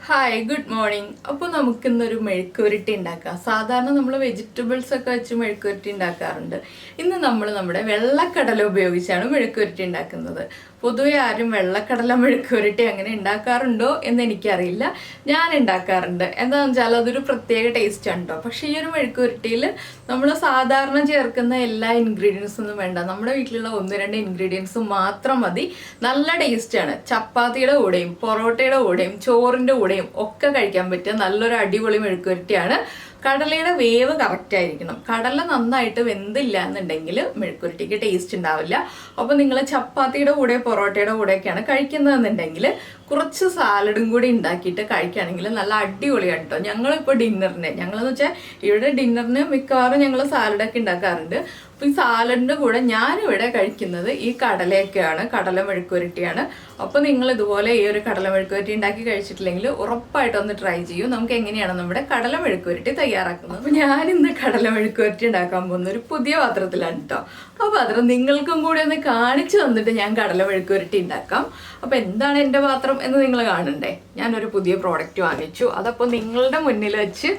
Hi good morning. അപ്പോൾ നമുക്കിന്നൊരു മെഴുക്കുവരട്ടി ഉണ്ടാക്കാം. സാധാരണ നമ്മൾ വെജിറ്റബിൾസ് ഒക്കെ വെച്ച് മെഴുക്കുവരട്ടി ഉണ്ടാക്കാറുണ്ട്. ഇന്ന് നമ്മൾ നമ്മുടെ വെള്ളക്കടല ഉപയോഗിച്ചാണ് മെഴുക്കുവരട്ടി ഉണ്ടാക്കുന്നത്. പൊതുവെ ആരും വെള്ളക്കടല മെഴുക്കുവരട്ടി അങ്ങനെ ഉണ്ടാക്കാറുണ്ടോ എന്ന് എനിക്കറിയില്ല. ഞാൻ ഉണ്ടാക്കാറുണ്ട്. എന്താണെന്ന് വെച്ചാൽ അതൊരു പ്രത്യേക ടേസ്റ്റ് ആണ് കേട്ടോ. പക്ഷേ ഈ ഒരു മെഴുക്കുവരട്ടിയിൽ നമ്മൾ സാധാരണ ചേർക്കുന്ന എല്ലാ ഇൻഗ്രീഡിയൻസും ഒന്നും വേണ്ട. നമ്മുടെ വീട്ടിലുള്ള 1-2 ഇൻഗ്രീഡിയൻസ് മാത്രം മതി. നല്ല ടേസ്റ്റാണ്. ചപ്പാത്തിയുടെ കൂടെയും പൊറോട്ടയുടെ കൂടെയും ചോറിൻ്റെ കൂടെയും ഒക്കെ കഴിക്കാൻ പറ്റിയ നല്ലൊരു അടിപൊളി മെഴുക്കുവരട്ടിയാണ്. കടലയുടെ വേവ് കറക്റ്റ് ആയിരിക്കണം. കടല നന്നായിട്ട് വെന്തില്ല എന്നുണ്ടെങ്കിൽ മെഴുക്കുവരട്ടിക്ക് ടേസ്റ്റ് ഉണ്ടാവില്ല. അപ്പോൾ നിങ്ങൾ ചപ്പാത്തിയുടെ കൂടെ പൊറോട്ടയുടെ കൂടെയൊക്കെയാണ് കഴിക്കുന്നതെന്നുണ്ടെങ്കിൽ കുറച്ച് സാലഡും കൂടി ഉണ്ടാക്കിയിട്ട് കഴിക്കുകയാണെങ്കിൽ നല്ല അടിപൊളിയാണ് കേട്ടോ. ഞങ്ങളിപ്പോൾ ഡിന്നറിന് ഞങ്ങളെന്ന് വെച്ചാൽ ഇവിടെ ഡിന്നറിന് മിക്കവാറും ഞങ്ങൾ സാലഡൊക്കെ ഉണ്ടാക്കാറുണ്ട്. അപ്പോൾ ഈ സാലഡിൻ്റെ കൂടെ ഞാനിവിടെ കഴിക്കുന്നത് ഈ കടലയൊക്കെയാണ്, കടല മെഴുക്കുവരട്ടിയാണ്. അപ്പോൾ നിങ്ങൾ ഇതുപോലെ ഈ ഒരു കടല മെഴുക്കുവരട്ടി ഉണ്ടാക്കി കഴിച്ചിട്ടില്ലെങ്കിൽ ഉറപ്പായിട്ടൊന്ന് ട്രൈ ചെയ്യൂ. നമുക്ക് എങ്ങനെയാണ് നമ്മുടെ കടല മെഴുക്കുവരട്ടി തയ്യാറാക്കുന്നത്. അപ്പോൾ ഞാനിന്ന് കടല മെഴുക്കുവരട്ടി ഉണ്ടാക്കാൻ പോകുന്ന ഒരു പുതിയ പാത്രത്തിലാണ് കേട്ടോ. ആ പാത്രം നിങ്ങൾക്കും കൂടി ഒന്ന് കാണിച്ചു തന്നിട്ട് ഞാൻ കടല മെഴുക്കുവരട്ടി ഉണ്ടാക്കാം. അപ്പോൾ എന്താണ് എൻ്റെ പാത്രം എന്ന് നിങ്ങൾ കാണണ്ടേ. ഞാനൊരു പുതിയ പ്രോഡക്റ്റ് വാങ്ങിച്ചു. അതപ്പോൾ നിങ്ങളുടെ മുന്നിൽ വെച്ച്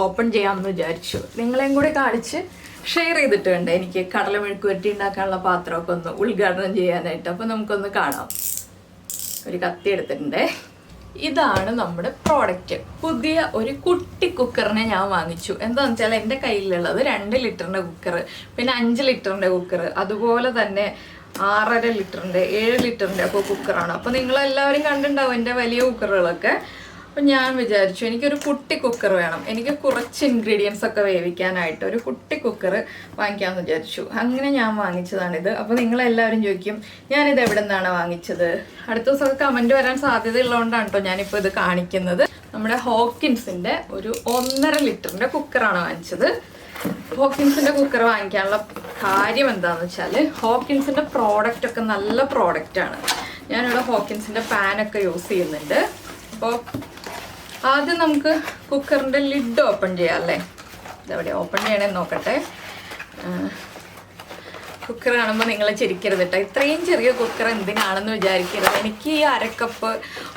ഓപ്പൺ ചെയ്യാമെന്ന് വിചാരിച്ചു. നിങ്ങളെയും കൂടി കാണിച്ച് ഷെയർ ചെയ്തിട്ട് വേണ്ട എനിക്ക് കടല മെഴുക്കുവരട്ടി ഉണ്ടാക്കാനുള്ള പാത്രമൊക്കെ ഒന്ന് ഉദ്ഘാടനം ചെയ്യാനായിട്ട്. അപ്പോൾ നമുക്കൊന്ന് കാണാം. ഒരു കത്തി എടുത്തിട്ടുണ്ടേ. ഇതാണ് നമ്മുടെ പ്രോഡക്റ്റ്. പുതിയ ഒരു കുട്ടി കുക്കറിനെ ഞാൻ വാങ്ങിച്ചു. എന്താണെന്ന് വെച്ചാൽ എൻ്റെ കയ്യിലുള്ളത് 2 ലിറ്ററിൻ്റെ കുക്കർ, പിന്നെ 5 ലിറ്ററിൻ്റെ കുക്കർ, അതുപോലെ തന്നെ 6.5 ലിറ്ററിൻ്റെ 7 ലിറ്ററിൻ്റെ ഒക്കെ കുക്കറാണ്. അപ്പോൾ നിങ്ങളെല്ലാവരും കണ്ടിട്ടുണ്ടാവും എൻ്റെ വലിയ കുക്കറുകളൊക്കെ. അപ്പം ഞാൻ വിചാരിച്ചു എനിക്കൊരു കുട്ടി കുക്കർ വേണം. എനിക്ക് കുറച്ച് ഇൻഗ്രീഡിയൻസ് ഒക്കെ വേവിക്കാനായിട്ട് ഒരു കുട്ടി കുക്കർ വാങ്ങിക്കാമെന്ന് വിചാരിച്ചു. അങ്ങനെ ഞാൻ വാങ്ങിച്ചതാണിത്. അപ്പോൾ നിങ്ങളെല്ലാവരും ചോദിക്കും ഞാനിത് എവിടെ നിന്നാണ് വാങ്ങിച്ചത്. അടുത്ത ദിവസമൊക്കെ കമൻറ്റ് വരാൻ സാധ്യതയുള്ളതുകൊണ്ടാണ് കേട്ടോ ഞാനിപ്പോൾ ഇത് കാണിക്കുന്നത്. നമ്മുടെ ഹോക്കിൻസിൻ്റെ ഒരു 1.5 ലിറ്ററിൻ്റെ കുക്കറാണ് വാങ്ങിച്ചത്. ഹോക്കിൻസിൻ്റെ കുക്കർ വാങ്ങിക്കാനുള്ള കാര്യം എന്താണെന്ന് വെച്ചാൽ ഹോക്കിൻസിൻ്റെ പ്രോഡക്റ്റൊക്കെ നല്ല പ്രോഡക്റ്റാണ്. ഞാനിവിടെ ഹോക്കിൻസിൻ്റെ പാനൊക്കെ യൂസ് ചെയ്യുന്നുണ്ട്. അപ്പോൾ ആദ്യം നമുക്ക് കുക്കറിൻ്റെ ലിഡ് ഓപ്പൺ ചെയ്യാം അല്ലേ. ഇതെവിടെ ഓപ്പൺ ചെയ്യണമെന്ന് നോക്കട്ടെ. കുക്കർ കാണുമ്പോൾ നിങ്ങൾ ചിരിക്കരുത് കേട്ടോ. ഇത്രയും ചെറിയ കുക്കർ എന്തിനാണെന്ന് വിചാരിക്കരുത്. എനിക്ക് ഈ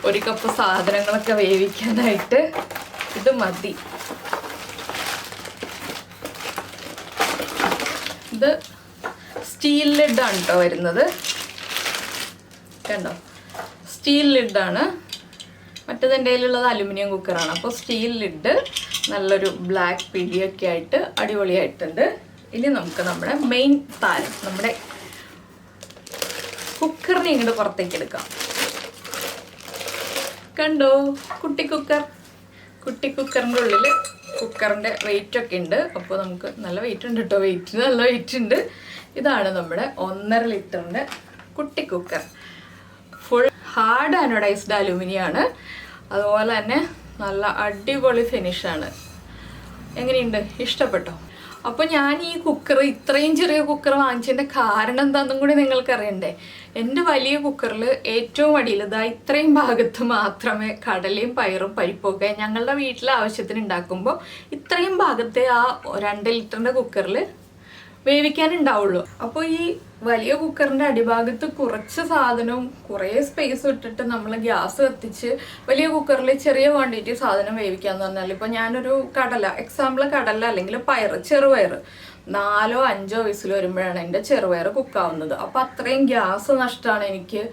1 കപ്പ് സാധനങ്ങളൊക്കെ വേവിക്കാനായിട്ട് ഇത് മതി. ഇത് സ്റ്റീൽ ലിഡാണ് കേട്ടോ വരുന്നത്. കണ്ടോ, സ്റ്റീൽ ലിഡാണ്. മറ്റേത് എൻ്റെ കയ്യിലുള്ളത് അലുമിനിയം കുക്കറാണ്. അപ്പോൾ സ്റ്റീൽ ലിഡ് നല്ലൊരു ബ്ലാക്ക് പിടിയൊക്കെ ആയിട്ട് അടിപൊളിയായിട്ടുണ്ട്. ഇനി നമുക്ക് നമ്മുടെ മെയിൻ താരം നമ്മുടെ കുക്കറിനെ ഇങ്ങോട്ട് പുറത്തേക്ക് എടുക്കാം. കണ്ടോ, കുട്ടി കുക്കർ. കുട്ടി കുക്കറിൻ്റെ ഉള്ളിൽ കുക്കറിൻ്റെ വെയിറ്റൊക്കെ ഉണ്ട്. അപ്പോൾ നമുക്ക് നല്ല വെയിറ്റ് ഉണ്ട് കേട്ടോ. വെയിറ്റിന് നല്ല വെയിറ്റ് ഉണ്ട്. ഇതാണ് നമ്മുടെ 1.5 ലിറ്ററിൻ്റെ കുട്ടി കുക്കർ. ഫുൾ ഹാർഡ് ആനോഡൈസ്ഡ് അലുമിനിയാണ്. അതുപോലെ തന്നെ നല്ല അടിപൊളി ഫിനിഷാണ്. എങ്ങനെയുണ്ട്, ഇഷ്ടപ്പെട്ടോ? അപ്പോൾ ഞാൻ ഈ കുക്കർ ഇത്രയും ചെറിയ കുക്കർ വാങ്ങിച്ചതിൻ്റെ കാരണം എന്താണെന്നും കൂടി നിങ്ങൾക്കറിയണ്ടേ. എൻ്റെ വലിയ കുക്കറിൽ ഏറ്റവും അടിയിൽ ഇതാ ഇത്രയും ഭാഗത്ത് മാത്രമേ കടലയും പയറും പരിപ്പൊക്കെ ഞങ്ങളുടെ വീട്ടിലെ ആവശ്യത്തിന് ഉണ്ടാക്കുമ്പോൾ ഇത്രയും ഭാഗത്തെ ആ 2 ലിറ്ററിൻ്റെ കുക്കറിൽ വേവിക്കാനുണ്ടാവുള്ളൂ. അപ്പോൾ ഈ വലിയ കുക്കറിൻ്റെ അടിഭാഗത്ത് കുറച്ച് സാധനവും കുറേ സ്പേസ് ഇട്ടിട്ട് നമ്മൾ ഗ്യാസ് കത്തിച്ച് വലിയ കുക്കറിൽ ചെറിയ ക്വാണ്ടിറ്റി സാധനം വേവിക്കാന്ന് പറഞ്ഞാൽ ഇപ്പോൾ ഞാനൊരു കടല, എക്സാമ്പിൾ കടല അല്ലെങ്കിൽ പയർ, ചെറുപയർ 4-5 വിസിൽ വരുമ്പോഴാണ് എൻ്റെ ചെറുപയർ കുക്കാവുന്നത്. അപ്പോൾ അത്രയും ഗ്യാസ് നഷ്ടമാണ്, എനിക്ക്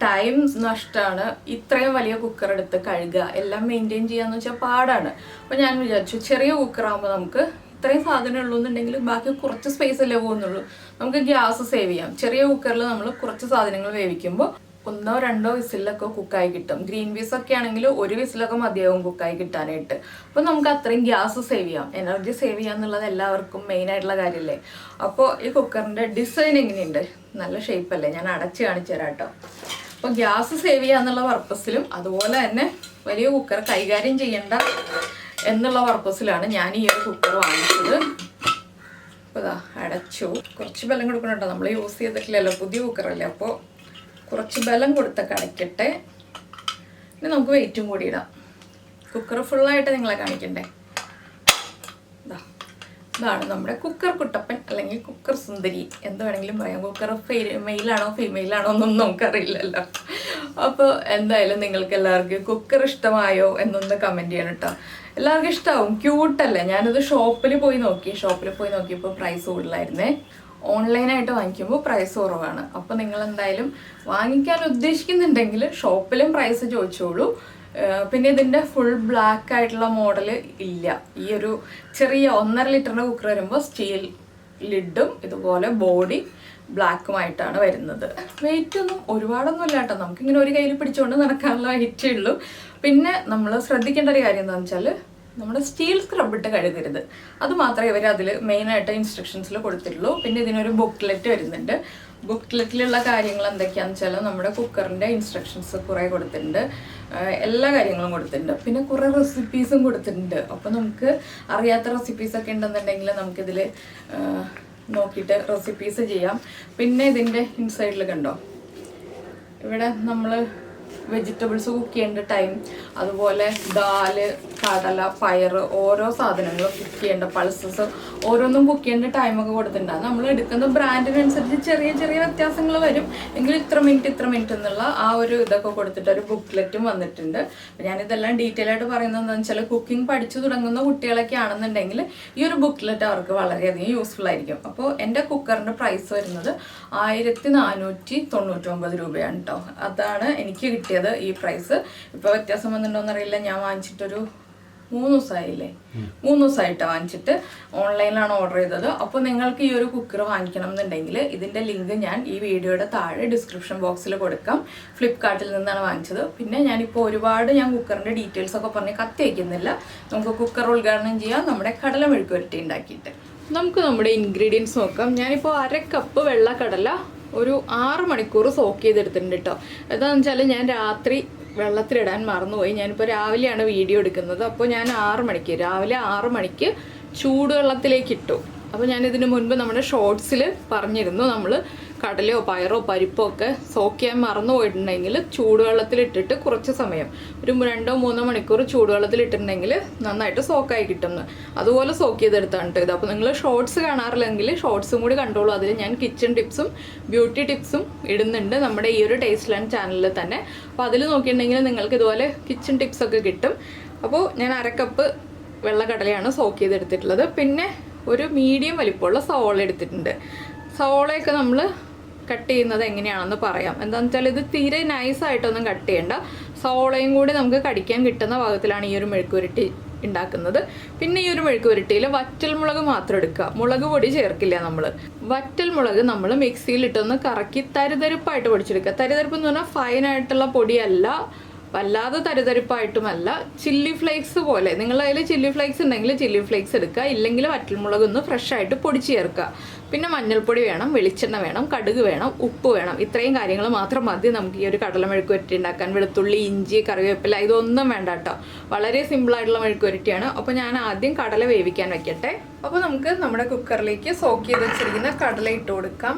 ടൈം നഷ്ടമാണ്. ഇത്രയും വലിയ കുക്കർ എടുത്ത് കഴുകുക എല്ലാം മെയിൻറ്റെയിൻ ചെയ്യാന്ന് വെച്ചാൽ പാടാണ്. അപ്പോൾ ഞാൻ വിചാരിച്ചു ചെറിയ കുക്കറാകുമ്പോൾ നമുക്ക് ഇത്രയും സാധനം ഉള്ളൂ എന്നുണ്ടെങ്കിൽ ബാക്കി കുറച്ച് സ്പേസ് അല്ലേ പോകുന്നുള്ളൂ, നമുക്ക് ഗ്യാസ് സേവ് ചെയ്യാം. ചെറിയ കുക്കറിൽ നമ്മൾ കുറച്ച് സാധനങ്ങൾ വേവിക്കുമ്പോൾ 1-2 വിസിലൊക്കെ കുക്കായി കിട്ടും. ഗ്രീൻ പീസ് ഒക്കെ ആണെങ്കിൽ 1 വിസിലൊക്കെ മതിയാവും കുക്കായി കിട്ടാനായിട്ട്. അപ്പോൾ നമുക്ക് അത്രയും ഗ്യാസ് സേവ് ചെയ്യാം, എനർജി സേവ് ചെയ്യുക എന്നുള്ളത് എല്ലാവർക്കും മെയിൻ ആയിട്ടുള്ള കാര്യമല്ലേ. അപ്പോൾ ഈ കുക്കറിൻ്റെ ഡിസൈൻ എങ്ങനെയുണ്ട്, നല്ല ഷേപ്പല്ലേ. ഞാൻ അടച്ച് കാണിച്ചു തരാം കേട്ടോ. അപ്പോൾ ഗ്യാസ് സേവ് ചെയ്യുക എന്നുള്ള പർപ്പസിലും അതുപോലെ തന്നെ വലിയ കുക്കർ കൈകാര്യം ചെയ്യേണ്ട എന്നുള്ള പർപ്പസിലാണ് ഞാൻ ഈ ഒരു കുക്കർ വാങ്ങിച്ചത്. അപ്പോൾ ഇതാ അടച്ചു. കുറച്ച് ബലം കൊടുക്കണം കേട്ടോ, നമ്മൾ യൂസ് ചെയ്തിട്ടില്ലല്ലോ, പുതിയ കുക്കറല്ലേ. അപ്പോൾ കുറച്ച് ബലം കൊടുത്തൊക്കെ അടയ്ക്കട്ടെ. ഇനി നമുക്ക് വെയിറ്റും കൂടി ഇടാം. കുക്കർ ഫുള്ളായിട്ട് നിങ്ങളെ കാണിക്കണ്ടേ. ഇതാ ഇതാണ് നമ്മുടെ കുക്കർ കുട്ടപ്പൻ അല്ലെങ്കിൽ കുക്കർ സുന്ദരി എന്ത് വേണമെങ്കിലും പറയാം. കുക്കർ മെയിലാണോ ഫീമെയിലാണോ എന്നൊന്നും നമുക്കറിയില്ലല്ലോ. അപ്പോൾ എന്തായാലും നിങ്ങൾക്ക് എല്ലാവർക്കും കുക്കർ ഇഷ്ടമായോ എന്നൊന്ന് കമൻറ്റ് ചെയ്യണം കേട്ടോ. എല്ലാവർക്കും ഇഷ്ടമാവും, ക്യൂട്ടല്ലേ. ഞാനത് ഷോപ്പിൽ പോയി നോക്കിയപ്പോൾ പ്രൈസ് കൂടുതലായിരുന്നേ. ഓൺലൈനായിട്ട് വാങ്ങിക്കുമ്പോൾ പ്രൈസ് കുറവാണ്. അപ്പോൾ നിങ്ങൾ എന്തായാലും വാങ്ങിക്കാൻ ഉദ്ദേശിക്കുന്നുണ്ടെങ്കിൽ ഷോപ്പിലും പ്രൈസ് ചോദിച്ചോളൂ. പിന്നെ ഇതിൻ്റെ ഫുൾ ബ്ലാക്ക് ആയിട്ടുള്ള മോഡൽ ഇല്ല. ഈ ഒരു ചെറിയ 1.5 ലിറ്ററിൻ്റെ കുക്കർ വരുമ്പോൾ സ്റ്റീൽ ലിഡും ഇതുപോലെ ബോഡി ബ്ലാക്കുമായിട്ടാണ് വരുന്നത്. വെയിറ്റ് ഒന്നും ഒരുപാടൊന്നും ഇല്ല കേട്ടോ. നമുക്കിങ്ങനെ ഒരു കയ്യിൽ പിടിച്ചുകൊണ്ട് നടക്കാനുള്ള വെയിറ്റേ ഉള്ളൂ. പിന്നെ നമ്മൾ ശ്രദ്ധിക്കേണ്ട ഒരു കാര്യം എന്താണെന്ന് വെച്ചാൽ നമ്മുടെ സ്റ്റീൽ സ്ക്രബ് ഇട്ട് കഴുകരുത്. അത് മാത്രമേ ഇവർ അതിൽ മെയിനായിട്ട് ഇൻസ്ട്രക്ഷൻസിൽ കൊടുത്തിട്ടുള്ളൂ. പിന്നെ ഇതിനൊരു ബുക്ക്ലെറ്റ് വരുന്നുണ്ട്. ബുക്ക്ലെറ്റിലുള്ള കാര്യങ്ങൾ എന്തൊക്കെയാണെന്ന് വെച്ചാൽ നമ്മുടെ കുക്കറിൻ്റെ ഇൻസ്ട്രക്ഷൻസ് കുറേ കൊടുത്തിട്ടുണ്ട്, എല്ലാ കാര്യങ്ങളും കൊടുത്തിട്ടുണ്ട്. പിന്നെ കുറേ റെസിപ്പീസും കൊടുത്തിട്ടുണ്ട്. അപ്പോൾ നമുക്ക് അറിയാത്ത റെസിപ്പീസൊക്കെ ഉണ്ടെന്നുണ്ടെങ്കിൽ നമുക്കിതിൽ നോക്കിയിട്ട് റെസിപ്പീസ് ചെയ്യാം. പിന്നെ ഇതിൻ്റെ ഇൻസൈഡിൽ കണ്ടോ, ഇവിടെ നമ്മൾ വെജിറ്റബിൾസ് കുക്ക് ചെയ്യേണ്ട ടൈം, അതുപോലെ ദാല്, കടല, പയർ, ഓരോ സാധനങ്ങളും കുക്ക് ചെയ്യേണ്ട പൾസസ് ഓരോന്നും കുക്ക് ചെയ്യേണ്ട ടൈമൊക്കെ കൊടുത്തിട്ടുണ്ടാകും. നമ്മൾ എടുക്കുന്ന ബ്രാൻഡിനനുസരിച്ച് ചെറിയ ചെറിയ വ്യത്യാസങ്ങൾ വരും. എങ്കിലും ഇത്ര മിനിറ്റ് എന്നുള്ള ആ ഒരു ഇതൊക്കെ കൊടുത്തിട്ട് ഒരു ബുക്ക്ലെറ്റും വന്നിട്ടുണ്ട്. ഞാനിതെല്ലാം ഡീറ്റെയിൽ ആയിട്ട് പറയുന്നത് എന്താണെന്ന് വെച്ചാൽ കുക്കിംഗ് പഠിച്ചു തുടങ്ങുന്ന കുട്ടികളൊക്കെ ആണെന്നുണ്ടെങ്കിൽ ഈ ഒരു ബുക്ക്ലെറ്റ് അവർക്ക് വളരെയധികം യൂസ്ഫുൾ ആയിരിക്കും. അപ്പോൾ എൻ്റെ കുക്കറിൻ്റെ പ്രൈസ് വരുന്നത് 1499 രൂപയാണ് കേട്ടോ. അതാണ് എനിക്ക് കിട്ടിയത് ഈ പ്രൈസ്. ഇപ്പോൾ വ്യത്യാസം വന്നിട്ടുണ്ടോയെന്നറിയില്ല. ഞാൻ വാങ്ങിച്ചിട്ടൊരു 3 ദിവസമായില്ലേ, 3 ദിവസമായിട്ടാണ് വാങ്ങിച്ചിട്ട്. ഓൺലൈനിലാണ് ഓർഡർ ചെയ്തത്. അപ്പോൾ നിങ്ങൾക്ക് ഈ ഒരു കുക്കർ വാങ്ങിക്കണം എന്നുണ്ടെങ്കിൽ ഇതിൻ്റെ ലിങ്ക് ഞാൻ ഈ വീഡിയോയുടെ താഴെ ഡിസ്ക്രിപ്ഷൻ ബോക്സിൽ കൊടുക്കാം. ഫ്ലിപ്കാർട്ടിൽ നിന്നാണ് വാങ്ങിച്ചത്. പിന്നെ ഞാനിപ്പോൾ ഞാൻ കുക്കറിൻ്റെ ഡീറ്റെയിൽസ് ഒക്കെ പറഞ്ഞ് കത്തി വയ്ക്കുന്നില്ല. നമുക്ക് കുക്കർ ഉദ്ഘാടനം ചെയ്യാം നമ്മുടെ കടല മെഴുക്കുവരട്ടി ഉണ്ടാക്കിയിട്ട്. നമുക്ക് നമ്മുടെ ഇൻഗ്രീഡിയൻസ് നോക്കാം. ഞാനിപ്പോൾ 1/2 കപ്പ് വെള്ളക്കടല ഒരു 6 മണിക്കൂർ സോക്ക് ചെയ്തെടുത്തിട്ടുണ്ട് കേട്ടോ. എന്താണെന്ന് വെച്ചാൽ ഞാൻ രാത്രി വെള്ളത്തിലിടാൻ മറന്നുപോയി. ഞാനിപ്പോൾ രാവിലെയാണ് വീഡിയോ എടുക്കുന്നത്. അപ്പോൾ ഞാൻ രാവിലെ 6 മണിക്ക് ചൂടുവെള്ളത്തിലേക്ക് ഇട്ടു. അപ്പോൾ ഞാനിതിന് മുൻപ് നമ്മുടെ ഷോർട്സിൽ പറഞ്ഞിരുന്നു, നമ്മൾ കടലയോ പയറോ പരിപ്പോ ഒക്കെ സോക്ക് ചെയ്യാൻ മറന്നു പോയിട്ടുണ്ടെങ്കിൽ ചൂടുവെള്ളത്തിലിട്ടിട്ട് കുറച്ച് സമയം ഒരു 2-3 മണിക്കൂർ ചൂടുവെള്ളത്തിലിട്ടിട്ടുണ്ടെങ്കിൽ നന്നായിട്ട് സോക്കായി കിട്ടുമെന്ന്. അതുപോലെ സോക്ക് ചെയ്തെടുത്താണ് കേട്ടോ ഇത്. അപ്പോൾ നിങ്ങൾ ഷോർട്സ് കാണാറില്ലെങ്കിൽ ഷോർട്സും കൂടി കണ്ടോളൂ. അതിൽ ഞാൻ കിച്ചൺ ടിപ്സും ബ്യൂട്ടി ടിപ്സും ഇടുന്നുണ്ട് നമ്മുടെ ഈ ഒരു ടേസ്റ്റ്ലാൻഡ് ചാനലിൽ തന്നെ. അപ്പോൾ അതിൽ നോക്കിയിട്ടുണ്ടെങ്കിൽ നിങ്ങൾക്ക് ഇതുപോലെ കിച്ചൺ ടിപ്സൊക്കെ കിട്ടും. അപ്പോൾ ഞാൻ 1/2 കപ്പ് വെള്ളക്കടലയാണ് സോക്ക് ചെയ്തെടുത്തിട്ടുള്ളത്. പിന്നെ ഒരു മീഡിയം വലിപ്പമുള്ള സവോള എടുത്തിട്ടുണ്ട്. സവോളയൊക്കെ നമ്മൾ കട്ട് ചെയ്യുന്നത് എങ്ങനെയാണെന്ന് പറയാം. എന്താണെന്ന് വെച്ചാൽ ഇത് തീരെ നൈസായിട്ടൊന്നും കട്ട് ചെയ്യണ്ട. സവോളയും കൂടി നമുക്ക് കടിക്കാൻ കിട്ടുന്ന ഭാഗത്തിലാണ് ഈ ഒരു മെഴുക്കുവരട്ടി ഉണ്ടാക്കുന്നത്. പിന്നെ ഈ ഒരു മെഴുക്കുവരട്ടിയിൽ വറ്റൽമുളക് മാത്രം എടുക്കുക, മുളക് പൊടി ചേർക്കില്ല നമ്മൾ. വറ്റൽമുളക് നമ്മൾ മിക്സിയിലിട്ടൊന്ന് കറക്കി തരിതരിപ്പായിട്ട് പൊടിച്ചെടുക്കുക. തരിതരിപ്പ് എന്ന് പറഞ്ഞാൽ ഫൈനായിട്ടുള്ള പൊടിയല്ല, വല്ലാതെ തരിതരിപ്പായിട്ടുമല്ല. ചില്ലി ഫ്ലേക്സ് പോലെ, നിങ്ങളുടെ കയ്യിൽ ചില്ലി ഫ്ലേക്സ് ഉണ്ടെങ്കിൽ ചില്ലി ഫ്ലേക്സ് എടുക്കുക, ഇല്ലെങ്കിൽ വറ്റൽമുളക് ഒന്ന് ഫ്രഷ് ആയിട്ട് പൊടിച്ച് ചേർക്കുക. പിന്നെ മഞ്ഞൾപ്പൊടി വേണം, വെളിച്ചെണ്ണ വേണം, കടുക് വേണം, ഉപ്പ് വേണം. ഇത്രയും കാര്യങ്ങൾ മാത്രം മതി നമുക്ക് ഈ ഒരു കടല മെഴുക്കുവരട്ടി ഉണ്ടാക്കാൻ. വെളുത്തുള്ളി, ഇഞ്ചി, കറിവേപ്പില ഇതൊന്നും വേണ്ട കേട്ടോ. വളരെ സിമ്പിളായിട്ടുള്ള മെഴുക്കുവരട്ടിയാണ്. അപ്പോൾ ഞാൻ ആദ്യം കടല വേവിക്കാൻ വെക്കട്ടെ. അപ്പോൾ നമുക്ക് നമ്മുടെ കുക്കറിലേക്ക് സോക്ക് ചെയ്ത് വെച്ചിരിക്കുന്ന കടല ഇട്ട് കൊടുക്കാം.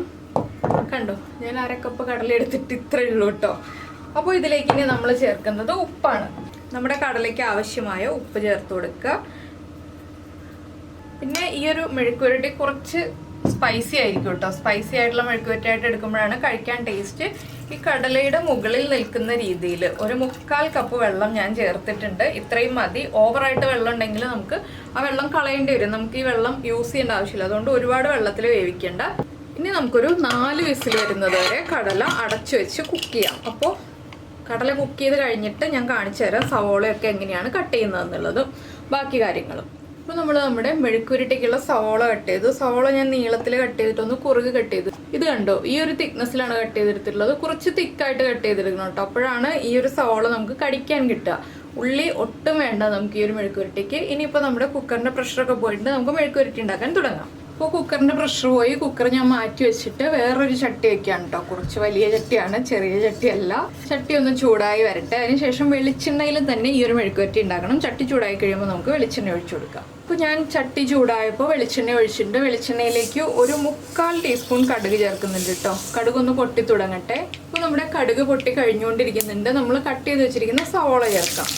കണ്ടോ, ഞാൻ 1/2 കപ്പ് കടല എടുത്തിട്ട് ഇത്രയേ ഉള്ളൂ കേട്ടോ. അപ്പോൾ ഇതിലേക്ക് ഇനി നമ്മൾ ചേർക്കുന്നത് ഉപ്പാണ്. നമ്മുടെ കടലയ്ക്ക് ആവശ്യമായ ഉപ്പ് ചേർത്ത് കൊടുക്കുക. പിന്നെ ഈ ഒരു മെഴുക്കുവരട്ടി കുറച്ച് സ്പൈസി ആയിരിക്കും കേട്ടോ. സ്പൈസി ആയിട്ടുള്ള മെഴുക്കുവരട്ടിയായിട്ട് എടുക്കുമ്പോഴാണ് കഴിക്കാൻ ടേസ്റ്റ്. ഈ കടലയുടെ മുകളിൽ നിൽക്കുന്ന രീതിയിൽ ഒരു 3/4 കപ്പ് വെള്ളം ഞാൻ ചേർത്തിട്ടുണ്ട്. ഇത്രയും മതി. ഓവറായിട്ട് വെള്ളം ഉണ്ടെങ്കിൽ നമുക്ക് ആ വെള്ളം കളയേണ്ടി വരും. നമുക്ക് ഈ വെള്ളം യൂസ് ചെയ്യേണ്ട ആവശ്യമില്ല. അതുകൊണ്ട് ഒരുപാട് വെള്ളത്തിൽ വേവിക്കേണ്ട. ഇനി നമുക്കൊരു 4 വിസിൽ വരുന്നത് വരെ കടല അടച്ചു വെച്ച് കുക്ക് ചെയ്യാം. അപ്പോൾ കടല കുക്ക് ചെയ്ത് കഴിഞ്ഞിട്ട് ഞാൻ കാണിച്ചു തരാം സവോളയൊക്കെ എങ്ങനെയാണ് കട്ട് ചെയ്യുന്നതെന്നുള്ളതും ബാക്കി കാര്യങ്ങളും. അപ്പോൾ നമ്മൾ നമ്മുടെ മെഴുക്കുവരട്ടിക്കുള്ള സവോള കട്ട് ചെയ്തു. സവോള ഞാൻ നീളത്തിൽ കട്ട് ചെയ്തിട്ടൊന്ന് കുറുകെ കട്ട് ചെയ്തു. ഇത് കണ്ടോ, ഈ ഒരു തിക്നെസ്സിലാണ് കട്ട് ചെയ്തെടുത്തിട്ടുള്ളത്. കുറച്ച് തിക്കായിട്ട് കട്ട് ചെയ്തെടുക്കണം കേട്ടോ. അപ്പോഴാണ് ഈ ഒരു സവോള നമുക്ക് കടിക്കാൻ കിട്ടുക. ഉള്ളി ഒട്ടും വേണ്ട നമുക്ക് ഈ ഒരു മെഴുക്കുവരട്ടിക്ക്. ഇനിയിപ്പോൾ നമ്മുടെ കുക്കറിൻ്റെ പ്രഷറൊക്കെ പോയിട്ട് നമുക്ക് മെഴുക്കുവരട്ടി ഉണ്ടാക്കാൻ തുടങ്ങാം. അപ്പോൾ കുക്കറിൻ്റെ പ്രഷർ പോയി. കുക്കർ ഞാൻ മാറ്റി വെച്ചിട്ട് വേറൊരു ചട്ടി വയ്ക്കുകയാണ് കേട്ടോ. കുറച്ച് വലിയ ചട്ടിയാണ്, ചെറിയ ചട്ടിയല്ല. ചട്ടി ഒന്ന് ചൂടായി വരട്ടെ. അതിനുശേഷം വെളിച്ചെണ്ണയിൽ തന്നെ ഈ ഒരു മെഴുക്കുവരട്ടി ഉണ്ടാക്കണം. ചട്ടി ചൂടായി കഴിയുമ്പോൾ നമുക്ക് വെളിച്ചെണ്ണ ഒഴിച്ചു കൊടുക്കാം. അപ്പോൾ ഞാൻ ചട്ടി ചൂടായപ്പോൾ വെളിച്ചെണ്ണ ഒഴിച്ചിട്ടുണ്ട്. വെളിച്ചെണ്ണയിലേക്ക് ഒരു 3/4 ടീസ്പൂൺ കടുക് ചേർക്കുന്നുണ്ട് കേട്ടോ. കടുകൊന്ന് പൊട്ടി തുടങ്ങട്ടെ. അപ്പോൾ നമ്മുടെ കടുക് പൊട്ടി കഴിഞ്ഞുകൊണ്ടിരിക്കുന്നുണ്ട്. നമ്മൾ കട്ട് ചെയ്ത് വെച്ചിരിക്കുന്ന സവോള ചേർക്കാം.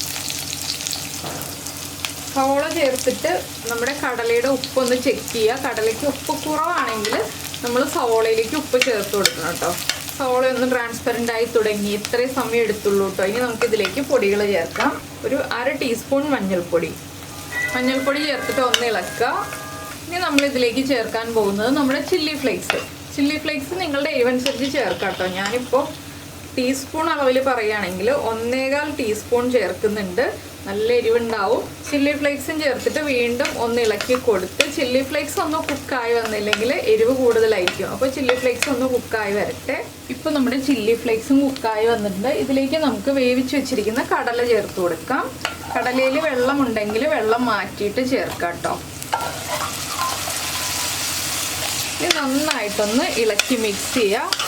സവോള ചേർത്തിട്ട് നമ്മുടെ കടലയുടെ ഉപ്പൊന്ന് ചെക്ക് ചെയ്യുക. കടലയ്ക്ക് ഉപ്പ് കുറവാണെങ്കിൽ നമ്മൾ സവോളയിലേക്ക് ഉപ്പ് ചേർത്ത് കൊടുക്കണം കേട്ടോ. സവോള ഒന്ന് ട്രാൻസ്പെറൻ്റ് ആയി തുടങ്ങി, ഇത്രയും സമയം എടുത്തുള്ളൂ കേട്ടോ. ഇനി നമുക്കിതിലേക്ക് പൊടികൾ ചേർക്കാം. ഒരു 1/2 ടീസ്പൂൺ മഞ്ഞൾപ്പൊടി ചേർത്തിട്ട് ഒന്ന് ഇളക്കുക. ഇനി നമ്മളിതിലേക്ക് ചേർക്കാൻ പോകുന്നത് നമ്മുടെ ചില്ലി ഫ്ലേക്സ് നിങ്ങളുടെ എരിവനുസരിച്ച് ചേർക്കാം കേട്ടോ. ഞാനിപ്പോൾ ടീസ്പൂൺ അളവിൽ പറയുകയാണെങ്കിൽ 1.25 ടീസ്പൂൺ ചേർക്കുന്നുണ്ട്. നല്ല എരിവുണ്ടാവും. ചില്ലി ഫ്ലേക്സും ചേർത്തിട്ട് വീണ്ടും ഒന്ന് ഇളക്കി കൊടുത്ത്, ചില്ലി ഫ്ലേക്സ് ഒന്ന് കുക്കായി വന്നില്ലെങ്കിൽ എരിവ് കൂടുതലായിരിക്കും. അപ്പോൾ ചില്ലി ഫ്ലേക്സ് ഒന്ന് കുക്കായി വരട്ടെ. ഇപ്പോൾ നമ്മുടെ ചില്ലി ഫ്ലേക്സും കുക്കായി വന്നിട്ടുണ്ട്. ഇതിലേക്ക് നമുക്ക് വേവിച്ച് വെച്ചിരിക്കുന്ന കടല ചേർത്ത് കൊടുക്കാം. കടലയിൽ വെള്ളമുണ്ടെങ്കിൽ വെള്ളം മാറ്റിയിട്ട് ചേർക്കാം കേട്ടോ. ഇത് നന്നായിട്ടൊന്ന് ഇളക്കി മിക്സ് ചെയ്യുക.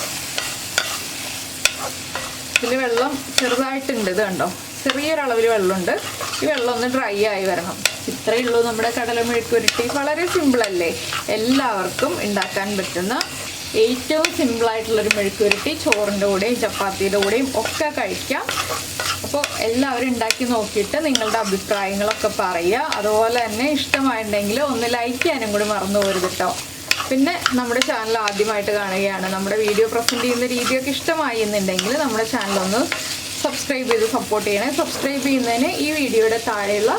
ഇതിൽ വെള്ളം ചെറുതായിട്ടുണ്ട്, ഇത് കണ്ടോ, ചെറിയൊരളവിൽ വെള്ളമുണ്ട്. ഈ വെള്ളം ഒന്ന് ഡ്രൈ ആയി വരണം. ഇത്രയേ ഉള്ളൂ നമ്മുടെ കടല മെഴുക്കുവരട്ടി. വളരെ സിമ്പിളല്ലേ, എല്ലാവർക്കും ഉണ്ടാക്കാൻ പറ്റുന്ന ഏറ്റവും സിമ്പിളായിട്ടുള്ളൊരു മെഴുക്കുവരട്ടി. ചോറിൻ്റെ കൂടെയും ചപ്പാത്തിയുടെ കൂടെയും ഒക്കെ കഴിക്കാം. അപ്പോൾ എല്ലാവരും ഉണ്ടാക്കി നോക്കിയിട്ട് നിങ്ങളുടെ അഭിപ്രായങ്ങളൊക്കെ പറയുക. അതുപോലെ തന്നെ ഇഷ്ടമായിട്ടുണ്ടെങ്കിൽ ഒന്ന് ലൈക്ക് ചെയ്യാനും കൂടി മറന്നു പോകരുത് കേട്ടോ. പിന്നെ നമ്മുടെ ചാനൽ ആദ്യമായിട്ട് കാണുകയാണ്, നമ്മുടെ വീഡിയോ പ്രസൻറ്റ് ചെയ്യുന്ന രീതിയൊക്കെ ഇഷ്ടമായി എന്നുണ്ടെങ്കിൽ നമ്മുടെ ചാനലൊന്ന് സബ്സ്ക്രൈബ് ചെയ്ത് സപ്പോർട്ട് ചെയ്യണേ. സബ്സ്ക്രൈബ് ചെയ്യുന്നതിന് ഈ വീഡിയോയുടെ താഴെയുള്ള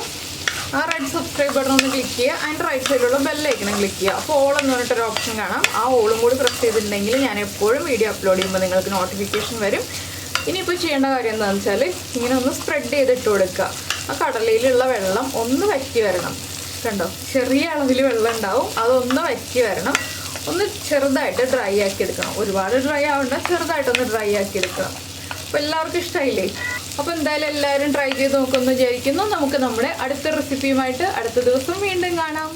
ആ റെഡ് സബ്സ്ക്രൈബ് ബട്ടൺ ഒന്ന് ക്ലിക്ക് ചെയ്യുക. അതിൻ്റെ റൈറ്റ് സൈഡിലുള്ള ബെല്ലൈക്കണം ക്ലിക്ക് ചെയ്യുക. അപ്പോൾ ഓൾ എന്ന് പറഞ്ഞിട്ടൊരു ഓപ്ഷൻ കാണാം. ആ ഓളും കൂടി പ്രസ് ചെയ്തിട്ടുണ്ടെങ്കിൽ ഞാൻ എപ്പോഴും വീഡിയോ അപ്ലോഡ് ചെയ്യുമ്പോൾ നിങ്ങൾക്ക് നോട്ടിഫിക്കേഷൻ വരും. ഇനിയിപ്പോൾ ചെയ്യേണ്ട കാര്യം എന്താണെന്ന് വെച്ചാൽ ഇങ്ങനെ ഒന്ന് സ്പ്രെഡ് ചെയ്തിട്ട് കൊടുക്കുക. ആ കടലയിലുള്ള വെള്ളം ഒന്ന് വറ്റി വരണം. കണ്ടോ, ചെറിയ അളവിൽ വെള്ളം ഉണ്ടാവും, അതൊന്ന് വറ്റി വരണം. ഒന്ന് ചെറുതായിട്ട് ഡ്രൈ ആക്കി എടുക്കണം. ഒരുപാട് ഡ്രൈ ആവണ്ട, ചെറുതായിട്ടൊന്ന് ഡ്രൈ ആക്കി എടുക്കണം. അപ്പോൾ എല്ലാവർക്കും ഇഷ്ടമായില്ലേ? അപ്പോൾ എന്തായാലും എല്ലാവരും ട്രൈ ചെയ്ത് നോക്കുമെന്ന് വിചാരിക്കുന്നു. നമുക്ക് നമ്മുടെ അടുത്ത റെസിപ്പിയുമായിട്ട് അടുത്ത ദിവസം വീണ്ടും കാണാം.